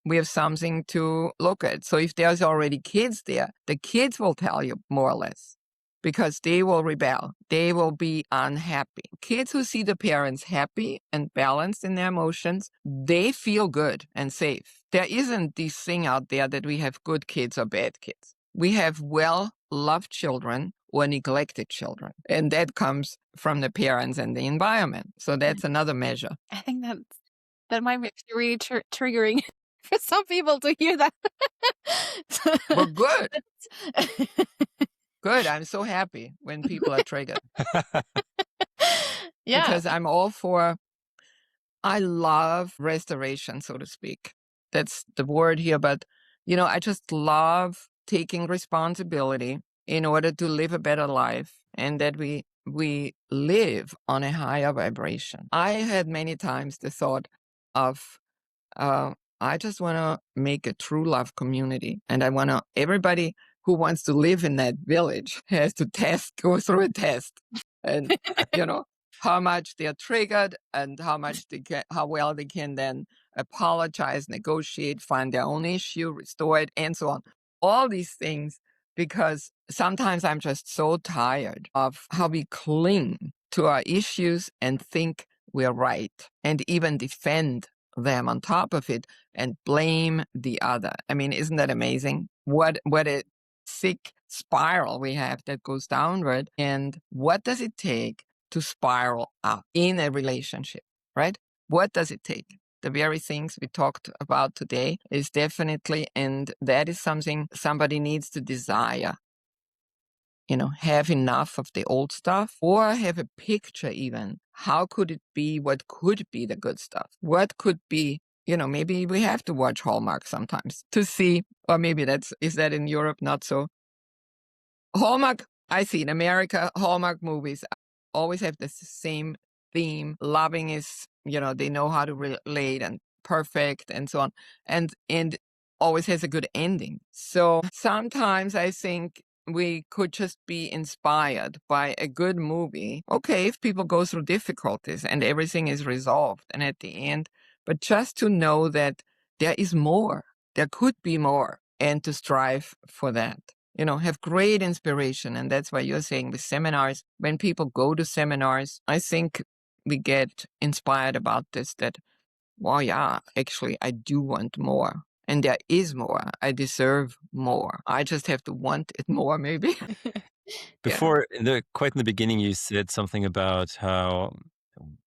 we have something to look at. So if there's already kids there, the kids will tell you more or less, because they will rebel. They will be unhappy. Kids who see the parents happy and balanced in their emotions, they feel good and safe. There isn't this thing out there that we have good kids or bad kids. We have well-loved children or neglected children. And that comes from the parents and the environment. So that's another measure. I think that might be really triggering for some people to hear that. Well, good. Good. I'm so happy when people are triggered. Yeah. Because I love restoration, so to speak. That's the word here. But, I just love taking responsibility in order to live a better life, and that we live on a higher vibration. I had many times the thought of, I just want to make a true love community, and I want everybody who wants to live in that village has to go through a test, and how much they're triggered and how well they can then apologize, negotiate, find their own issue, restore it, and so on. All these things, because sometimes I'm just so tired of how we cling to our issues and think we're right, and even defend them on top of it and blame the other. I mean, isn't that amazing? What a sick spiral we have that goes downward. And what does it take to spiral up in a relationship, right? What does it take? The very things we talked about today is definitely, and that is something somebody needs to desire. Have enough of the old stuff, or have a picture even. How could it be? What could be the good stuff? What could be, maybe we have to watch Hallmark sometimes to see, or maybe is that in Europe not so? Hallmark, I see in America, Hallmark movies always have the same theme. Loving is, they know how to relate and perfect and so on. And always has a good ending. So sometimes I think we could just be inspired by a good movie. Okay, if people go through difficulties and everything is resolved and at the end, but just to know that there is more, there could be more, and to strive for that. Have great inspiration. And that's why you're saying with seminars, when people go to seminars, I think we get inspired about this, that, well, yeah, actually, I do want more. And there is more. I deserve more. I just have to want it more, maybe. Before, quite in the beginning, you said something about how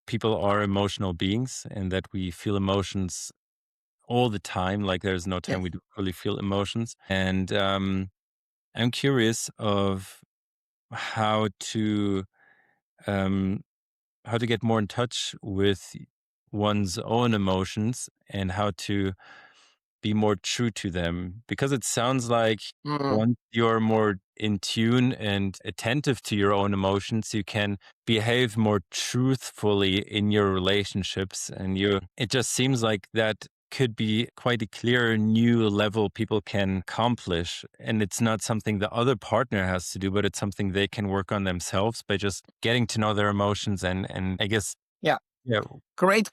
people are emotional beings and that we feel emotions all the time. Like there's no time Yes. we don't really feel emotions. And I'm curious of how to um, how to get more in touch with one's own emotions and how to be more true to them, because it sounds like Mm, once you're more in tune and attentive to your own emotions, you can behave more truthfully in your relationships. And it just seems like that could be quite a clear new level people can accomplish. And it's not something the other partner has to do, but it's something they can work on themselves by just getting to know their emotions. And I guess, yeah. yeah, Great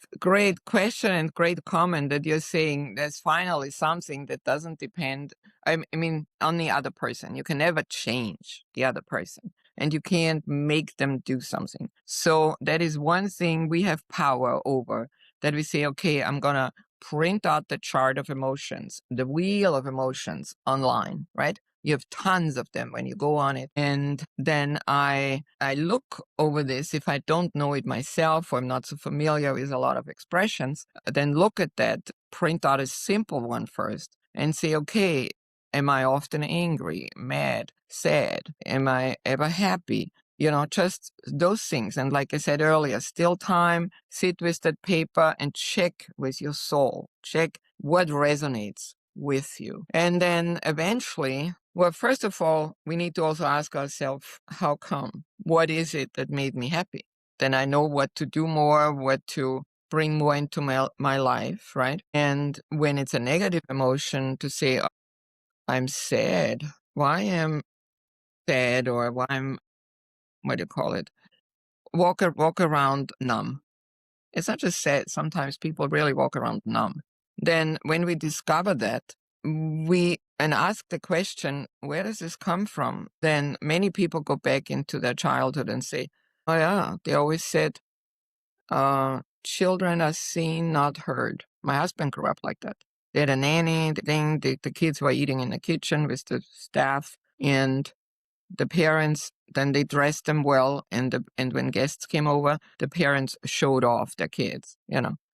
question and great comment that you're saying there's finally something that doesn't depend, I mean, on the other person. You can never change the other person and you can't make them do something. So that is one thing we have power over, that we say, okay, I'm going to print out the chart of emotions, the wheel of emotions online, right? You have tons of them when you go on it. And then I look over this. If I don't know it myself or I'm not so familiar with a lot of expressions, then look at that, print out a simple one first and say, okay, am I often angry, mad, sad? Am I ever happy? Just those things. And like I said earlier, still time, sit with that paper and check with your soul, check what resonates with you. And then eventually, well, first of all, we need to also ask ourselves, how come? What is it that made me happy? Then I know what to do more, what to bring more into my life, right? And when it's a negative emotion, to say, "Oh, I'm sad. Why am sad?" Or why I'm, what do you call it? Walk around numb. It's not just sad. Sometimes people really walk around numb. Then when we discover that, and ask the question, where does this come from? Then many people go back into their childhood and say, oh yeah, they always said, children are seen, not heard. My husband grew up like that. They had a nanny, the kids were eating in the kitchen with the staff, and the parents, then they dressed them well, and when guests came over, the parents showed off their kids.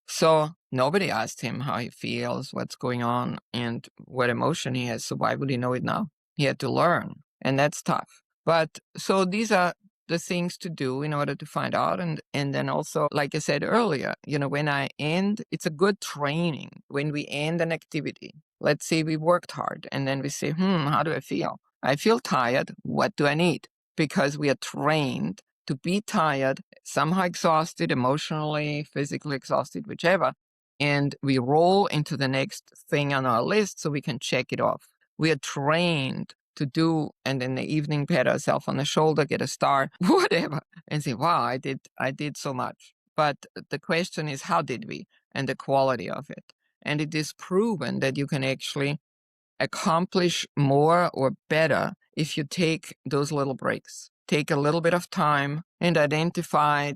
So nobody asked him how he feels, what's going on, and what emotion he has. So why would he know it now? He had to learn, and that's tough. But so these are the things to do in order to find out. And then also, like I said earlier, when it's a good training when we end an activity. Let's say we worked hard and then we say, how do I feel? I feel tired. What do I need? Because we are trained to be tired, somehow exhausted, emotionally, physically exhausted, whichever. And we roll into the next thing on our list so we can check it off. We are trained to do, and in the evening, pat ourselves on the shoulder, get a star, whatever, and say, wow, I did so much. But the question is, how did we? And the quality of it. And it is proven that you can actually accomplish more or better if you take those little breaks. Take a little bit of time and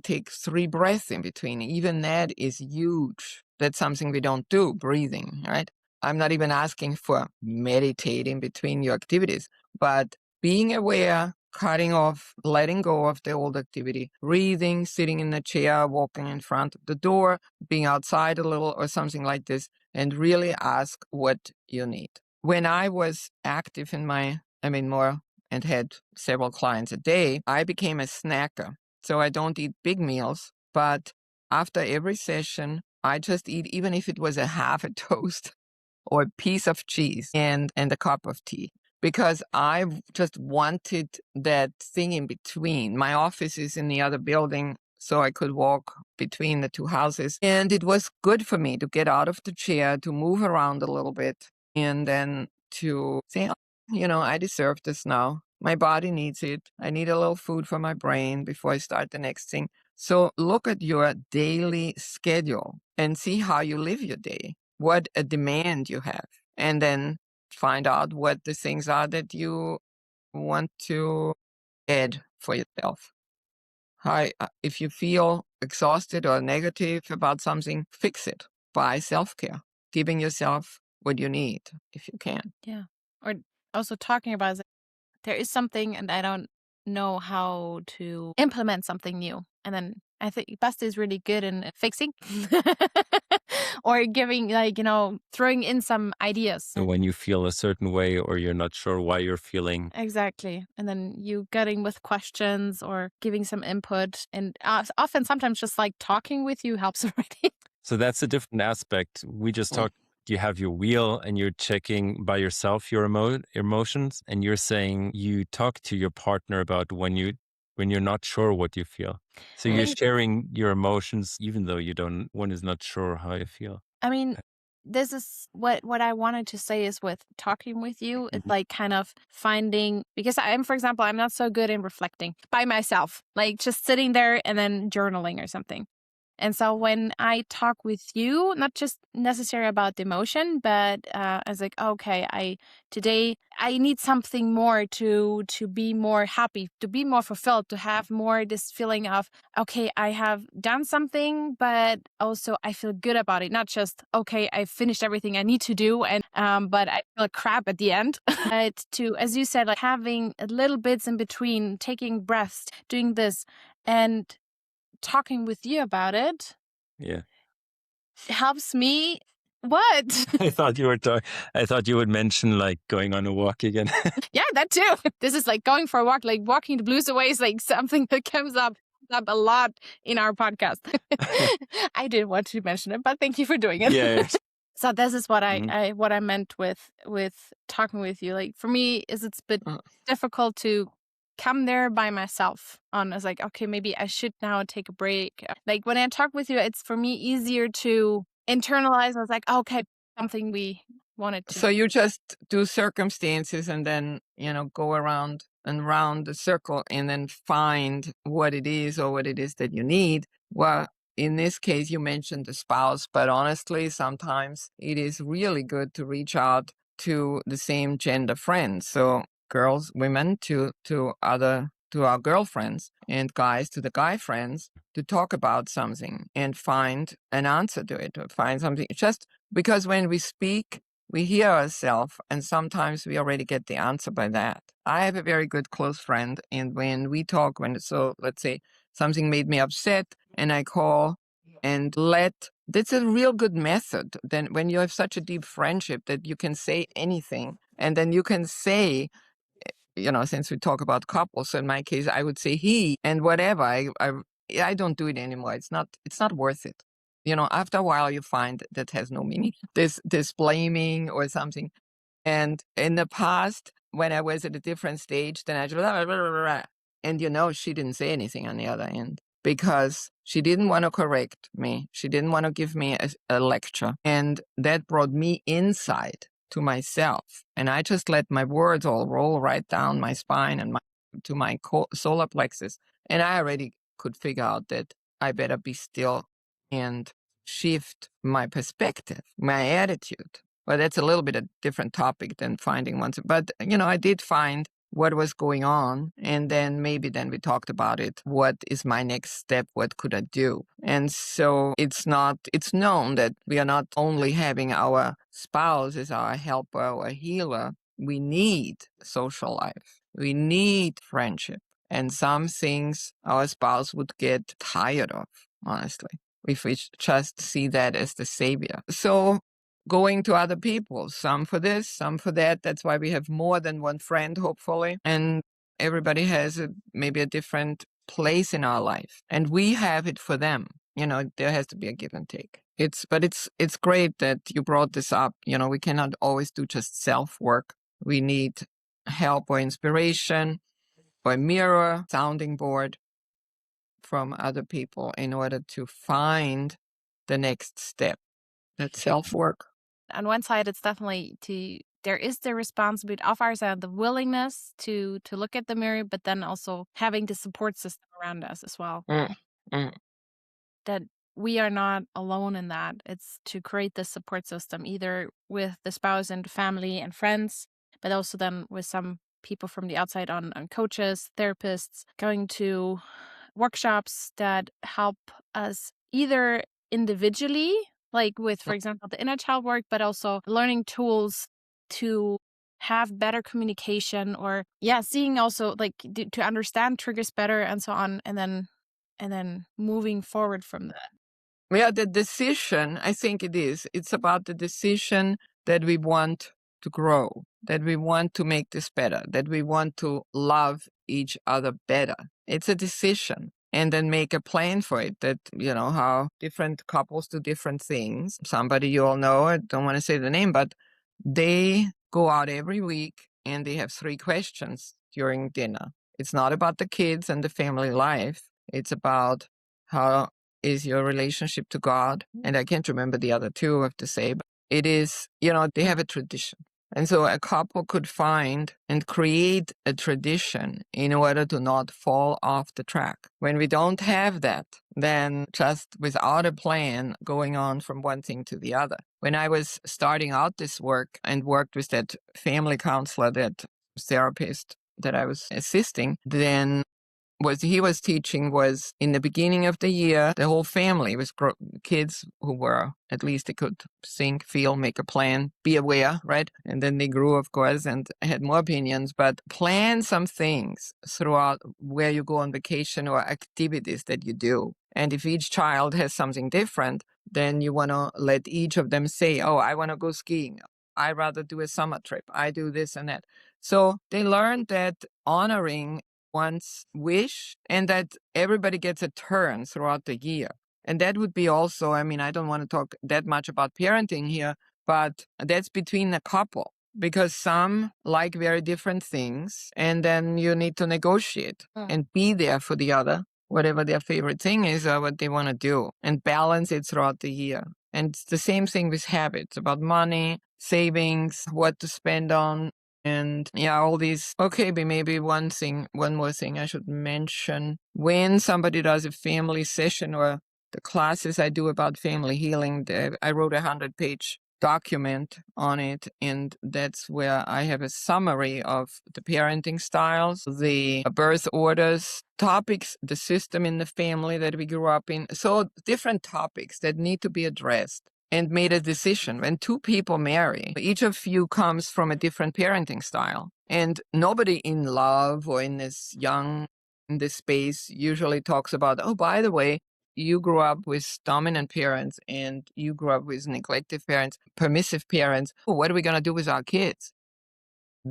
take 3 breaths in between. Even that is huge. That's something we don't do, breathing, right? I'm not even asking for meditating between your activities, but being aware, cutting off, letting go of the old activity, breathing, sitting in the chair, walking in front of the door, being outside a little or something like this, and really ask what you need. When I was active more and had several clients a day, I became a snacker. So I don't eat big meals, but after every session, I just eat, even if it was a half a toast or a piece of cheese and a cup of tea, because I just wanted that thing in between. My office is in the other building, so I could walk between the 2 houses. And it was good for me to get out of the chair, to move around a little bit, and then to say, I deserve this now. My body needs it. I need a little food for my brain before I start the next thing. So look at your daily schedule and see how you live your day, what a demand you have, and then find out what the things are that you want to add for yourself. If you feel exhausted or negative about something, fix it by self-care, giving yourself what you need if you can. Yeah. Or also talking about there is something and I don't know how to implement something new. And then I think Basta is really good in fixing or giving, throwing in some ideas. So when you feel a certain way or you're not sure why you're feeling. Exactly. And then you getting with questions or giving some input. And often, sometimes just like talking with you helps already. So that's a different aspect. We just talked, you have your wheel and you're checking by yourself your emotions, and you're saying you talk to your partner about when you're not sure what you feel. So you're sharing your emotions even though one is not sure how you feel. I mean, this is what I wanted to say is with talking with you, it's like kind of finding, because for example, I'm not so good in reflecting by myself, like just sitting there and then journaling or something. And so when I talk with you, not just necessarily about the emotion, but I was like, okay, today I need something more to be more happy, to be more fulfilled, to have more this feeling of, okay, I have done something, but also I feel good about it. Not just, okay, I finished everything I need to do, and but I feel like crap at the end. But to, as you said, like having little bits in between, taking breaths, doing this, and talking with you about it, Yeah. helps me. What? I thought you would mention like going on a walk again. Yeah, that too. This is like going for a walk, like walking the blues away is like something that comes up a lot in our podcast. I didn't want to mention it, but thank you for doing it. Yeah. So this is what I meant with talking with you. Like for me, it's a bit difficult to come there by myself. I was like, okay, maybe I should now take a break. Like when I talk with you, it's for me easier to internalize. I was like, okay, something we wanted to. So you just do circumstances and then, go around and round the circle and then find what it is or what it is that you need. Well, in this case, you mentioned the spouse, but honestly, sometimes it is really good to reach out to the same gender friends. So girls, women to our girlfriends, and guys to the guy friends, to talk about something and find an answer to it, or find something. Just because when we speak, we hear ourselves, and sometimes we already get the answer by that. I have a very good close friend, and when we talk, so let's say something made me upset, and I call and that's a real good method. Then when you have such a deep friendship that you can say anything, and then you can say, since we talk about couples, so in my case, I would say he and whatever. I don't do it anymore. It's not worth it. After a while, you find that has no meaning. This blaming or something. And in the past, when I was at a different stage, then I just blah, blah, blah, blah, blah. And she didn't say anything on the other end because she didn't want to correct me. She didn't want to give me a lecture. And that brought me inside to myself. And I just let my words all roll right down my spine and to my solar plexus. And I already could figure out that I better be still and shift my perspective, my attitude. Well, that's a little bit a different topic than finding one. But, I did find what was going on. And then we talked about it. What is my next step? What could I do? And so it's known that we are not only having our spouse as our helper or healer. We need social life. We need friendship. And some things our spouse would get tired of, honestly, if we just see that as the savior. So going to other people, some for this, some for that. That's why we have more than one friend, hopefully. And everybody has maybe a different place in our life. And we have it for them. There has to be a give and take. It's great that you brought this up. We cannot always do just self-work. We need help or inspiration or a mirror, sounding board from other people in order to find the next step. That's self-work. On one side, it's definitely there is the responsibility of our side, the willingness to look at the mirror, but then also having the support system around us as well. That we are not alone in that. It's to create this support system, either with the spouse and family and friends, but also then with some people from the outside on coaches, therapists, going to workshops that help us either individually, like with, for example, the inner child work, but also learning tools to have better communication or seeing also like to understand triggers better and so on. And then and then moving forward from that. Yeah, the decision, I think it is. It's about the decision that we want to grow, that we want to make this better, that we want to love each other better. It's a decision. And then make a plan for it that, how different couples do different things. Somebody you all know, I don't want to say the name, but they go out every week and they have 3 questions during dinner. It's not about the kids and the family life. It's about how is your relationship to God. And I can't remember the other 2, I have to say, but it is, they have a tradition. And so a couple could find and create a tradition in order to not fall off the track. When we don't have that, then just without a plan going on from one thing to the other. When I was starting out this work and worked with that family counselor, that therapist that I was assisting, then what he was teaching was in the beginning of the year, the whole family was kids who were, at least they could think, feel, make a plan, be aware, right? And then they grew, of course, and had more opinions, but plan some things throughout where you go on vacation or activities that you do. And if each child has something different, then you want to let each of them say, oh, I want to go skiing. I rather do a summer trip. I do this and that. So they learned that honoring one's wish and that everybody gets a turn throughout the year. And that would be also, I don't want to talk that much about parenting here, but that's between a couple because some like very different things. And then you need to negotiate and be there for the other, whatever their favorite thing is or what they want to do, and balance it throughout the year. And it's the same thing with habits about money, savings, what to spend on. And yeah, all these. Okay, but maybe one more thing I should mention. When somebody does a family session or the classes I do about family healing, I wrote a 100-page document on it. And that's where I have a summary of the parenting styles, the birth orders, topics, the system in the family that we grew up in. So different topics that need to be addressed. And made a decision. When 2 people marry, each of you comes from a different parenting style. And nobody in love or in this space usually talks about, oh, by the way, you grew up with dominant parents and you grew up with neglective parents, permissive parents. Oh, what are we going to do with our kids?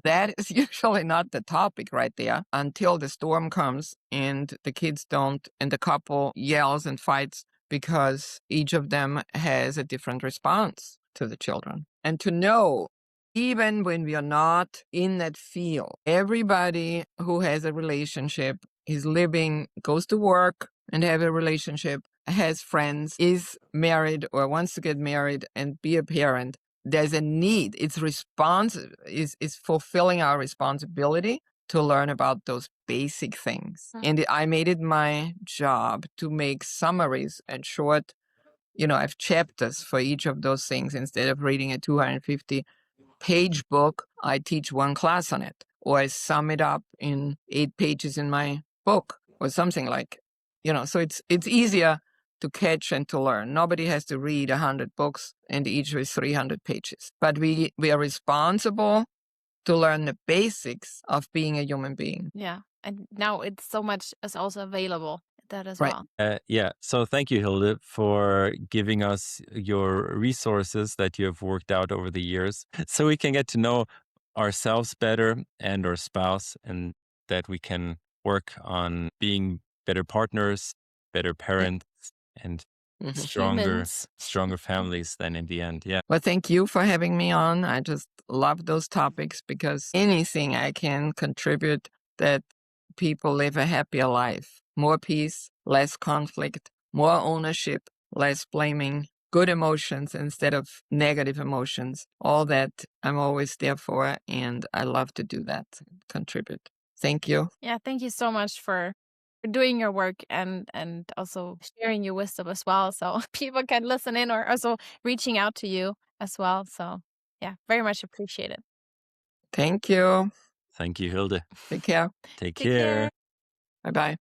That is usually not the topic right there until the storm comes and the kids don't, and the couple yells and fights because each of them has a different response to the children. And to know, even when we are not in that field, everybody who has a relationship is living, goes to work and have a relationship, has friends, is married or wants to get married and be a parent. There's a need. It's is fulfilling our responsibility to learn about those basic things. And I made it my job to make summaries and short, I have chapters for each of those things. Instead of reading a 250-page book, I teach one class on it, or I sum it up in 8 pages in my book or something like, so it's easier to catch and to learn. Nobody has to read 100 books and each with 300 pages. But we are responsible to learn the basics of being a human being. Yeah. And now it's so much is also available that as Right. well. Yeah. So thank you, Hilde, for giving us your resources that you have worked out over the years so we can get to know ourselves better and our spouse, and that we can work on being better partners, better parents, and Humans. stronger families then in the end. Yeah. Well, thank you for having me on. I just love those topics because anything I can contribute that people live a happier life, more peace, less conflict, more ownership, less blaming, good emotions instead of negative emotions. All that I'm always there for, and I love to do that, contribute. Thank you. Yeah, thank you so much for doing your work and also sharing your wisdom as well, so people can listen in, or also reaching out to you as well. So yeah, very much appreciated. Thank you. Thank you, Hilde. Take care. Take Take care. care. Bye-bye.